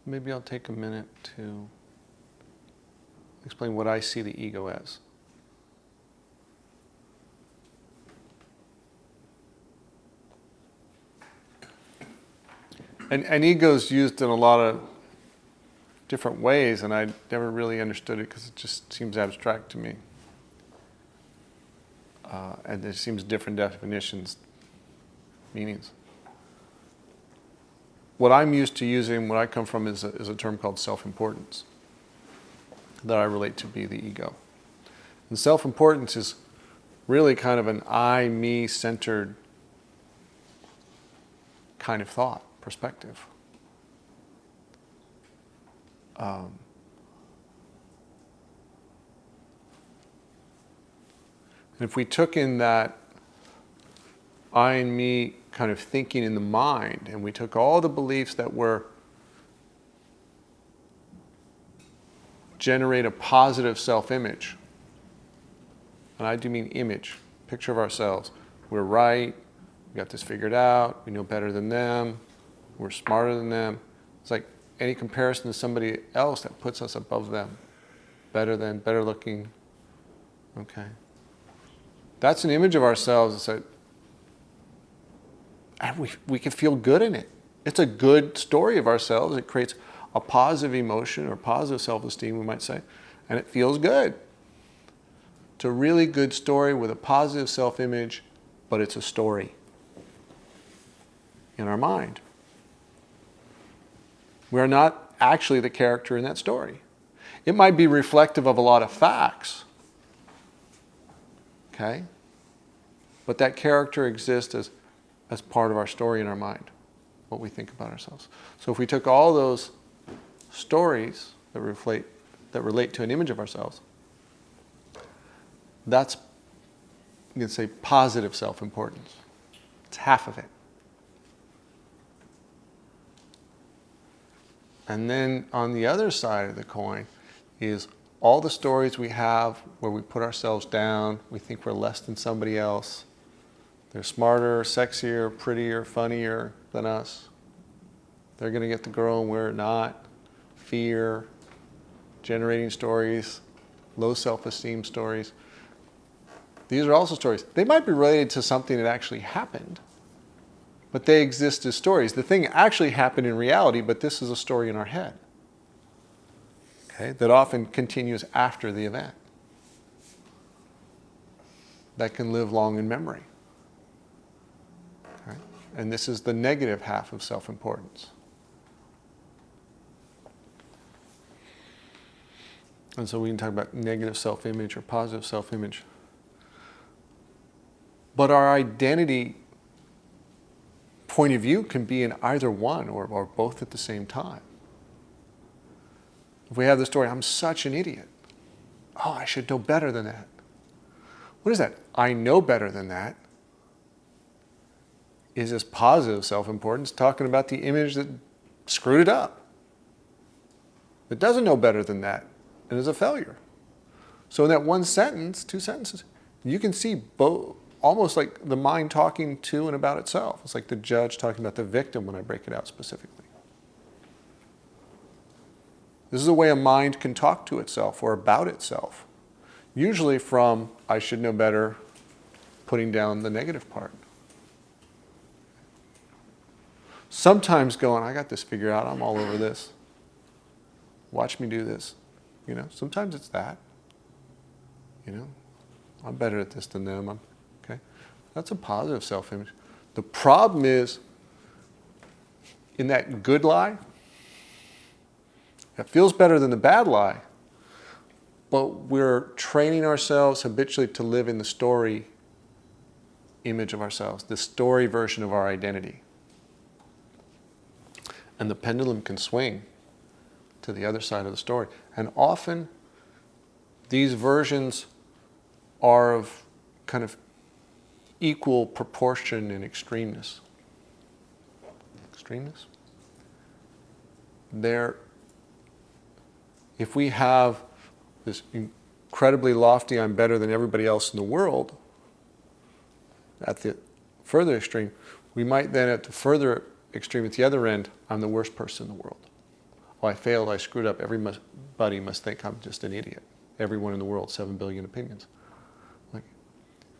maybe I'll take a minute to explain what I see the ego as. And ego is used in a lot of different ways, and I never really understood it because it just seems abstract to me. And there seems different definitions, meanings. What I'm used to using, what I come from, is a term called self-importance that I relate to be the ego. And self-importance is really kind of an I, me-centered kind of thought, perspective. And if we took in that I and me kind of thinking in the mind, and we took all the beliefs that were generate a positive self-image, and I do mean image, picture of ourselves. We're right, we got this figured out, we know better than them, we're smarter than them. It's like any comparison to somebody else that puts us above them, better than, better looking. Okay. That's an image of ourselves that we can feel good in it. It's a good story of ourselves. It creates a positive emotion or positive self-esteem, we might say, and it feels good. It's a really good story with a positive self-image, but it's a story in our mind. We're not actually the character in that story. It might be reflective of a lot of facts, okay? But that character exists as part of our story in our mind, what we think about ourselves. So if we took all those stories that relate to an image of ourselves, that's, you can say, positive self-importance. It's half of it. And then on the other side of the coin is all the stories we have where we put ourselves down, we think we're less than somebody else. They're smarter, sexier, prettier, funnier than us. They're going to get the girl and we're not. Fear, generating stories, low self-esteem stories. These are also stories. They might be related to something that actually happened, but they exist as stories. The thing actually happened in reality, but this is a story in our head, okay, that often continues after the event, that can live long in memory. Okay? And this is the negative half of self-importance. And so we can talk about negative self-image or positive self-image. But our identity point of view can be in either one or both at the same time. If we have the story, I'm such an idiot. Oh, I should know better than that. What is that? I know better than that. Is this positive self-importance talking about the image that screwed it up? It doesn't know better than that and is a failure. So in that one sentence, two sentences, you can see both, almost like the mind talking to and about itself. It's like the judge talking about the victim when I break it out specifically. This is a way a mind can talk to itself or about itself. Usually from, I should know better, putting down the negative part. Sometimes going, I got this figured out, I'm all over this. Watch me do this. You know, sometimes it's that. You know, I'm better at this than them. Okay, that's a positive self-image. The problem is, in that good lie, it feels better than the bad lie, but we're training ourselves habitually to live in the story image of ourselves, the story version of our identity. And the pendulum can swing to the other side of the story. And often, these versions are of kind of equal proportion in extremeness. Extremeness? If we have this incredibly lofty, I'm better than everybody else in the world, at the further extreme, we might then at the further extreme at the other end, I'm the worst person in the world. I failed, I screwed up, everybody must think I'm just an idiot. Everyone in the world, 7 billion opinions. Like,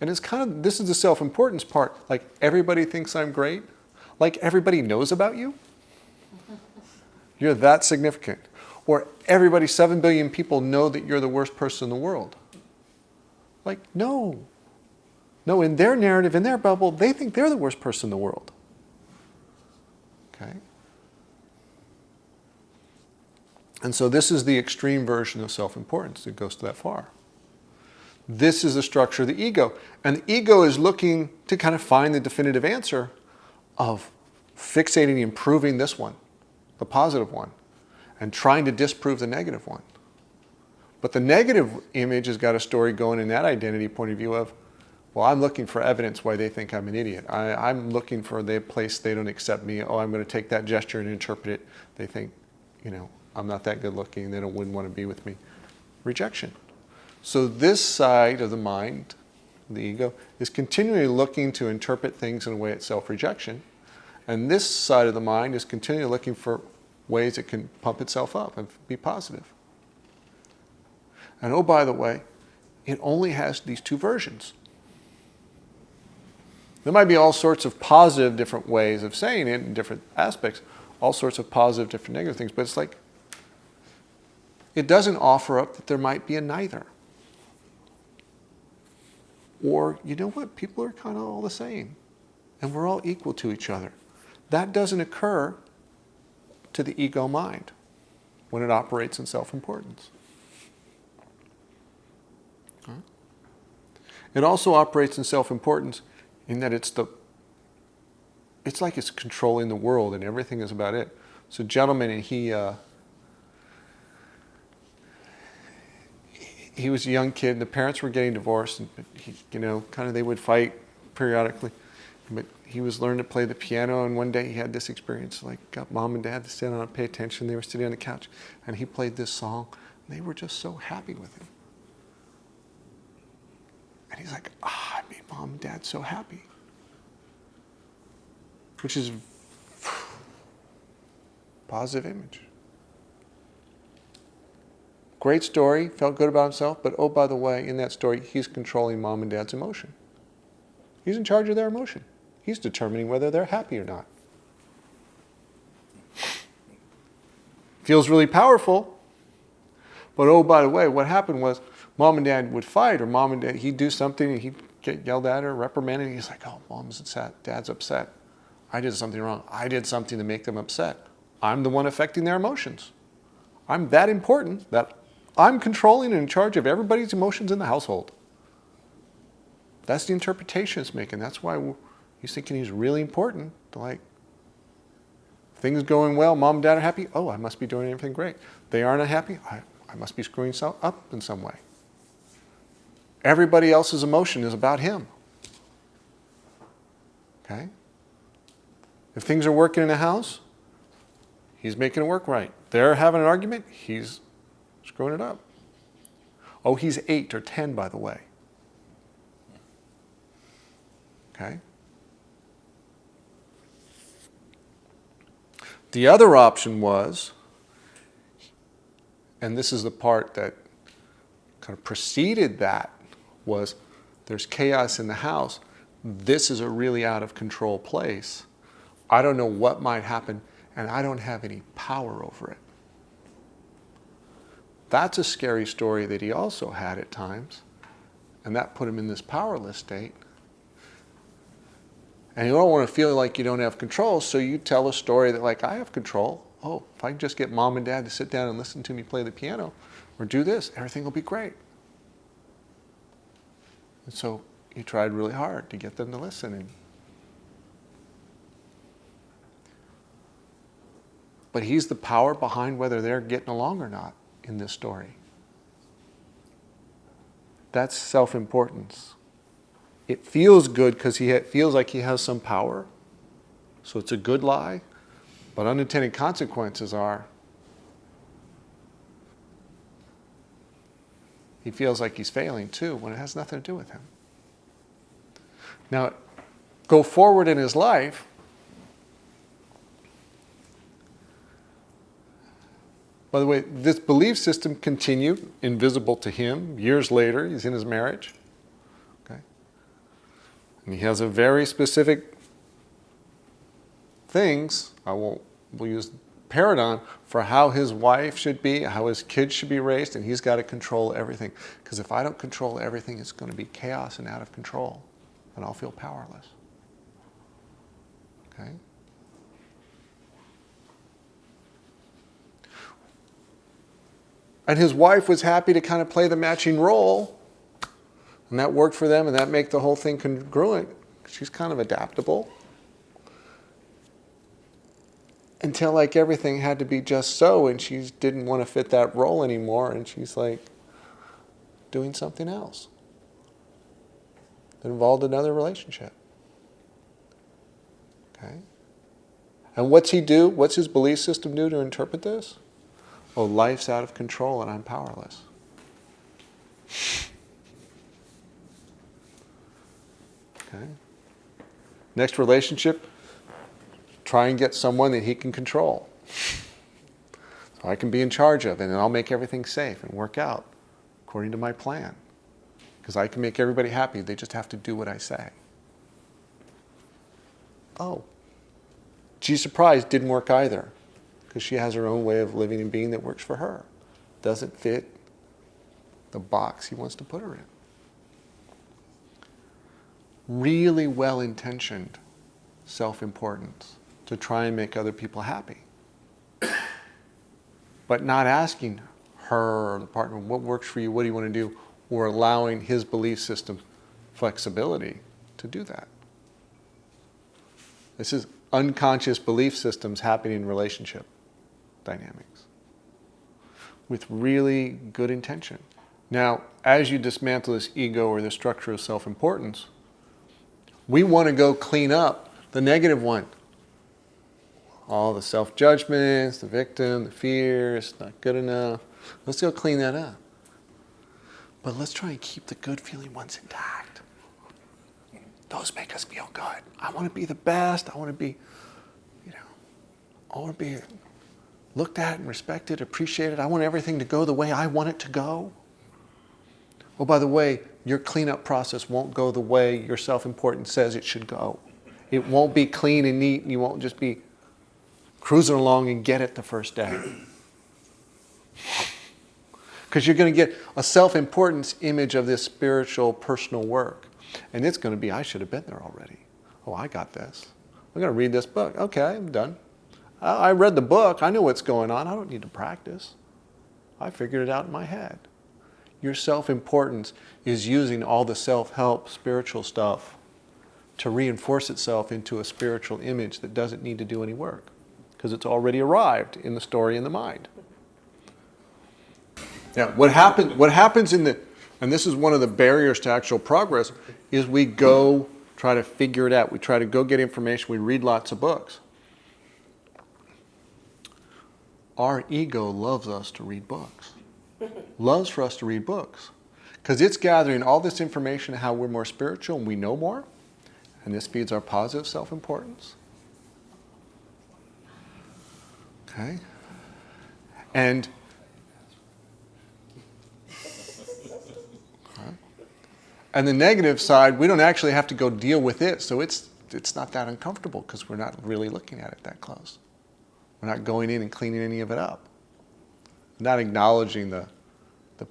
and it's kind of, this is the self-importance part. Like, everybody thinks I'm great. Like, everybody knows about you. You're that significant. Or everybody, 7 billion people know that you're the worst person in the world. Like, no. No, in their narrative, in their bubble, they think they're the worst person in the world. Okay? And so this is the extreme version of self-importance. It goes to that far. This is the structure of the ego. And the ego is looking to kind of find the definitive answer of fixating and improving this one, the positive one, and trying to disprove the negative one. But the negative image has got a story going in that identity point of view of, well, I'm looking for evidence why they think I'm an idiot. I'm looking for the place they don't accept me. Oh, I'm going to take that gesture and interpret it. They think, I'm not that good looking. They wouldn't want to be with me. Rejection. So this side of the mind, the ego, is continually looking to interpret things in a way it's self-rejection. And this side of the mind is continually looking for ways it can pump itself up and be positive. And oh, by the way, it only has these two versions. There might be all sorts of positive different ways of saying it in different aspects, all sorts of positive different negative things, but it's like, it doesn't offer up that there might be a neither. Or, you know what, people are kind of all the same, and we're all equal to each other. That doesn't occur to the ego mind when it operates in self-importance. It also operates in self-importance in that it's like it's controlling the world and everything is about it. So gentleman, and he was a young kid, and the parents were getting divorced, and they would fight periodically. But he was learning to play the piano, and one day he had this experience, like got mom and dad to stand on and pay attention. They were sitting on the couch, and he played this song, and they were just so happy with him. And he's like, I made mom and dad so happy. Which is positive image. Great story, felt good about himself, but oh, by the way, in that story, he's controlling mom and dad's emotion. He's in charge of their emotion. He's determining whether they're happy or not. Feels really powerful, but oh, by the way, what happened was mom and dad would fight, or mom and dad, he'd do something and he'd get yelled at or reprimanded. He's like, oh, mom's upset, dad's upset. I did something wrong. I did something to make them upset. I'm the one affecting their emotions. I'm that important that I'm controlling and in charge of everybody's emotions in the household. That's the interpretation it's making. That's why he's thinking he's really important. Like, things going well, mom and dad are happy. Oh, I must be doing everything great. They aren't happy. I must be screwing up in some way. Everybody else's emotion is about him. Okay? If things are working in the house, he's making it work right. They're having an argument, he's screwing it up. Oh, he's 8 or 10, by the way. Okay? The other option was, and this is the part that kind of preceded that, was there's chaos in the house. This is a really out of control place. I don't know what might happen, and I don't have any power over it. That's a scary story that he also had at times, and that put him in this powerless state. And you don't want to feel like you don't have control, so you tell a story that, like, I have control. Oh, if I can just get mom and dad to sit down and listen to me play the piano or do this, everything will be great. And so you tried really hard to get them to listen. But he's the power behind whether they're getting along or not in this story. That's self-importance. It feels good because he feels like he has some power. So it's a good lie. But unintended consequences are he feels like he's failing too when it has nothing to do with him. Now, go forward in his life. By the way, this belief system continued, invisible to him. Years later, he's in his marriage. Okay? And he has a very specific things, we'll use paradigm for how his wife should be, how his kids should be raised, and he's got to control everything. Because if I don't control everything, it's going to be chaos and out of control, and I'll feel powerless. Okay? And his wife was happy to kind of play the matching role, and that worked for them, and that made the whole thing congruent. She's kind of adaptable. Until like everything had to be just so, and she didn't want to fit that role anymore, and she's like doing something else that involved another relationship. Okay? And what's he do? What's his belief system do to interpret this? Oh, life's out of control and I'm powerless. Okay? Next relationship, try and get someone that he can control. So I can be in charge of, and then I'll make everything safe and work out according to my plan. Because I can make everybody happy, they just have to do what I say. Oh, gee, surprise, didn't work either. Because she has her own way of living and being that works for her. Doesn't fit the box he wants to put her in. Really well-intentioned self-importance to try and make other people happy. But not asking her or the partner, what works for you, what do you want to do, or allowing his belief system flexibility to do that. This is unconscious belief systems happening in relationship dynamics with really good intention. Now, as you dismantle this ego or the structure of self-importance, we want to go clean up the negative one. All the self-judgments, the victim, the fears, not good enough. Let's go clean that up. But let's try and keep the good feeling ones intact. Those make us feel good. I want to be the best. I want to be, I want to be looked at and respected, appreciated. I want everything to go the way I want it to go. Oh, by the way, your cleanup process won't go the way your self-importance says it should go. It won't be clean and neat, and you won't just be cruising along and get it the first day. Because you're going to get a self-importance image of this spiritual, personal work. And it's going to be, I should have been there already. Oh, I got this. I'm going to read this book. Okay, I'm done. I read the book. I know what's going on. I don't need to practice. I figured it out in my head. Your self-importance is using all the self-help, spiritual stuff to reinforce itself into a spiritual image that doesn't need to do any work. Because it's already arrived in the story in the mind. Now, what happens in the, and this is one of the barriers to actual progress, is we go try to figure it out. We try to go get information. We read lots of books. Our ego loves us to read books. Loves for us to read books. Because it's gathering all this information how we're more spiritual and we know more. And this feeds our positive self-importance. Okay? And the negative side, we don't actually have to go deal with it, so it's not that uncomfortable because we're not really looking at it that close. We're not going in and cleaning any of it up. We're not acknowledging the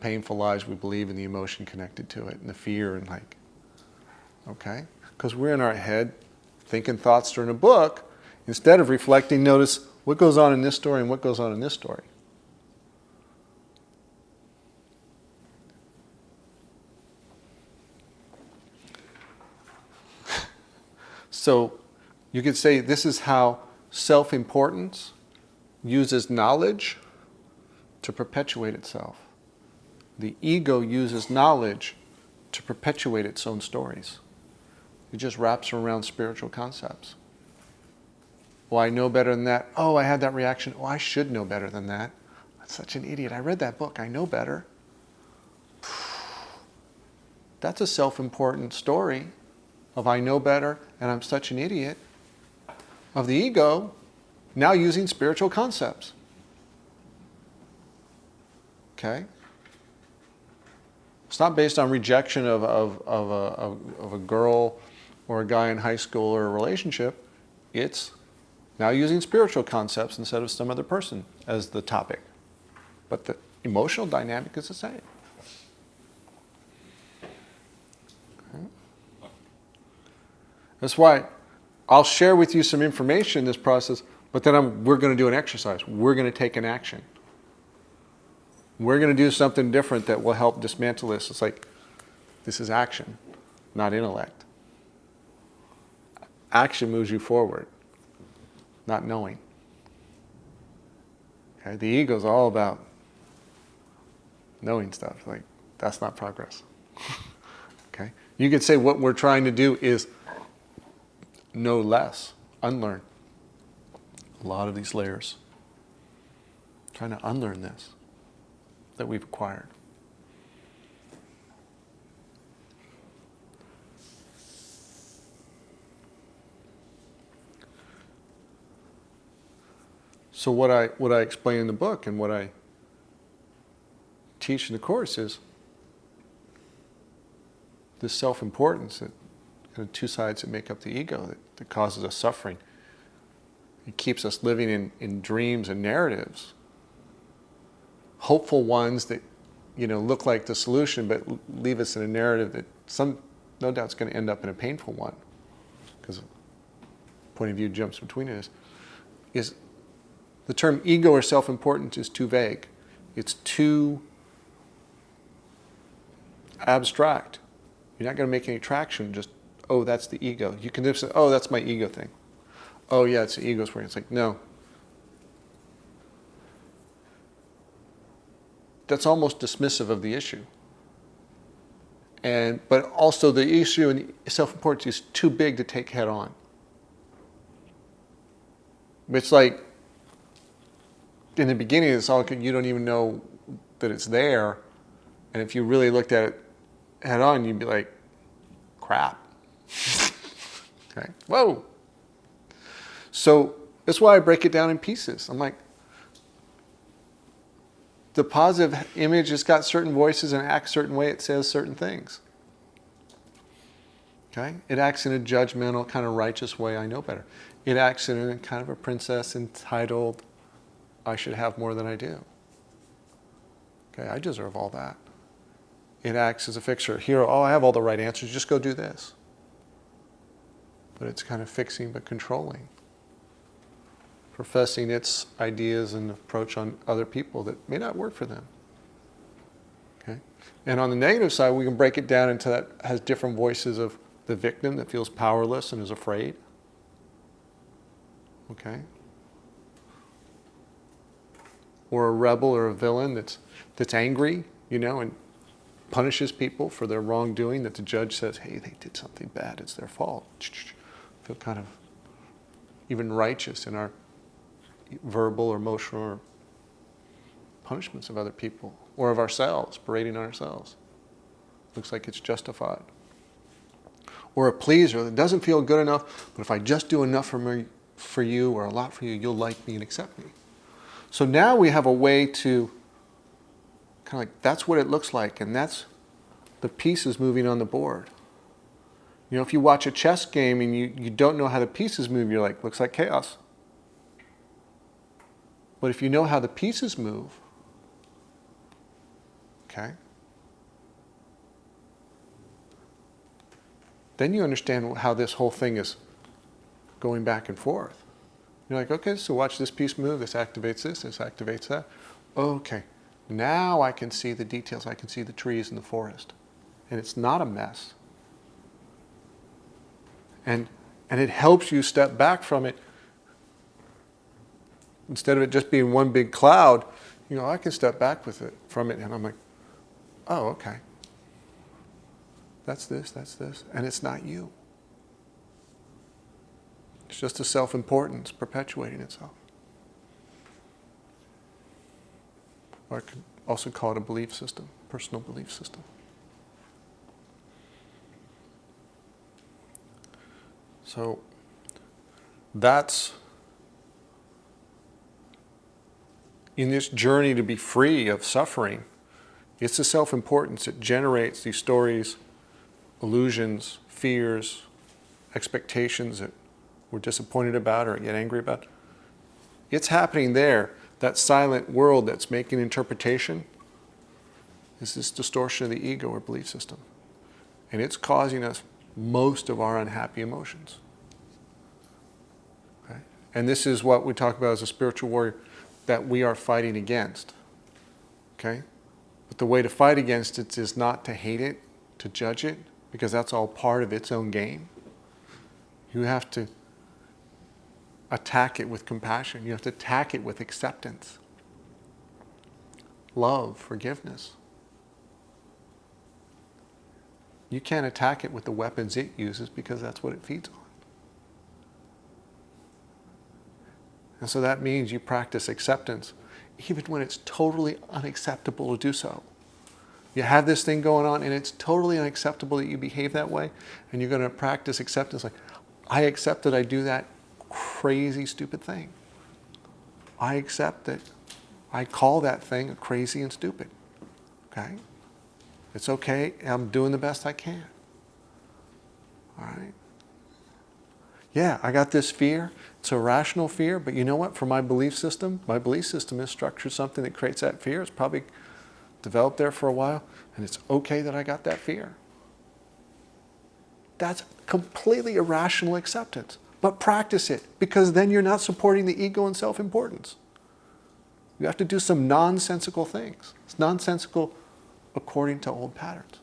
painful lies we believe and the emotion connected to it and the fear and okay? Because we're in our head thinking thoughts during a book, instead of reflecting, notice what goes on in this story and what goes on in this story. So you could say this is how self-importance uses knowledge to perpetuate itself. The ego uses knowledge to perpetuate its own stories. It just wraps around spiritual concepts. Oh, I know better than that. Oh, I had that reaction. Oh, I should know better than that. I'm such an idiot. I read that book. I know better. That's a self-important story of I know better and I'm such an idiot. Of the ego now using spiritual concepts. Okay? It's not based on rejection of a girl or a guy in high school or a relationship. It's now using spiritual concepts instead of some other person as the topic. But the emotional dynamic is the same. Okay? That's why I'll share with you some information in this process, but then we're going to do an exercise. We're going to take an action. We're going to do something different that will help dismantle this. It's like, this is action, not intellect. Action moves you forward, not knowing. Okay? The ego is all about knowing stuff. Like, that's not progress. Okay? You could say what we're trying to do is know less, unlearn a lot of these layers. Trying to unlearn this that we've acquired. So what I explain in the book and what I teach in the course is this self-importance, that kind of two sides that make up the ego that causes us suffering. It keeps us living in dreams and narratives, hopeful ones that look like the solution, but leave us in a narrative that no doubt is going to end up in a painful one, because point of view jumps between it. Is the term ego or self-importance is too vague. It's too abstract. You're not going to make any traction. Just, oh, that's the ego. You can just say, oh, that's my ego thing. Oh, yeah, it's the ego's work. It's like, no. That's almost dismissive of the issue. But also the issue in self-importance is too big to take head on. It's like, in the beginning, it's all, you don't even know that it's there. And if you really looked at it head on, you'd be like, crap. Okay, whoa. So that's why I break it down in pieces. I'm like, the positive image has got certain voices and acts a certain way. It says certain things. Okay? It acts in a judgmental, kind of righteous way. I know better. It acts in a kind of a princess entitled, I should have more than I do. Okay, I deserve all that. It acts as a fixer. Here, oh, I have all the right answers. Just go do this. But it's kind of fixing but controlling. Professing its ideas and approach on other people that may not work for them. Okay? And on the negative side, we can break it down into that has different voices of the victim that feels powerless and is afraid. Okay? Or a rebel or a villain that's angry, and punishes people for their wrongdoing, that the judge says, hey, they did something bad, it's their fault. Feel kind of even righteous in our verbal or emotional or punishments of other people or of ourselves, berating ourselves. Looks like it's justified. Or a pleaser that doesn't feel good enough, but if I just do enough for you or a lot for you, you'll like me and accept me. So now we have a way to kind of like, that's what it looks like, and that's the pieces moving on the board. If you watch a chess game and you don't know how the pieces move, you're like, looks like chaos. But if you know how the pieces move, okay, then you understand how this whole thing is going back and forth. You're like, okay, so watch this piece move, this activates this activates that. Okay, now I can see the details, I can see the trees in the forest. And it's not a mess. And it helps you step back from it. Instead of it just being one big cloud, I can step back from it, and I'm like, oh, okay. That's this, and it's not you. It's just a self-importance perpetuating itself. Or I could also call it a belief system, personal belief system. So that's, in this journey to be free of suffering, It's the self-importance that generates these stories, illusions, fears, expectations that we're disappointed about or get angry about. It's happening there. That silent world that's making interpretation is this distortion of the ego or belief system. And it's causing us most of our unhappy emotions. Okay? And this is what we talk about as a spiritual warrior, that we are fighting against. Okay? But the way to fight against it is not to hate it, to judge it, because that's all part of its own game. You have to attack it with compassion. You have to attack it with acceptance, love, forgiveness. You can't attack it with the weapons it uses because that's what it feeds on. And so that means you practice acceptance even when it's totally unacceptable to do so. You have this thing going on and it's totally unacceptable that you behave that way, and you're going to practice acceptance like, I accept that I do that crazy, stupid thing. I accept that I call that thing crazy and stupid. Okay? It's okay. I'm doing the best I can. All right? Yeah, I got this fear. It's a rational fear, but you know what? For my belief system is structured something that creates that fear. It's probably developed there for a while, and it's okay that I got that fear. That's completely irrational acceptance. But practice it, because then you're not supporting the ego and self-importance. You have to do some nonsensical things. It's nonsensical according to old patterns.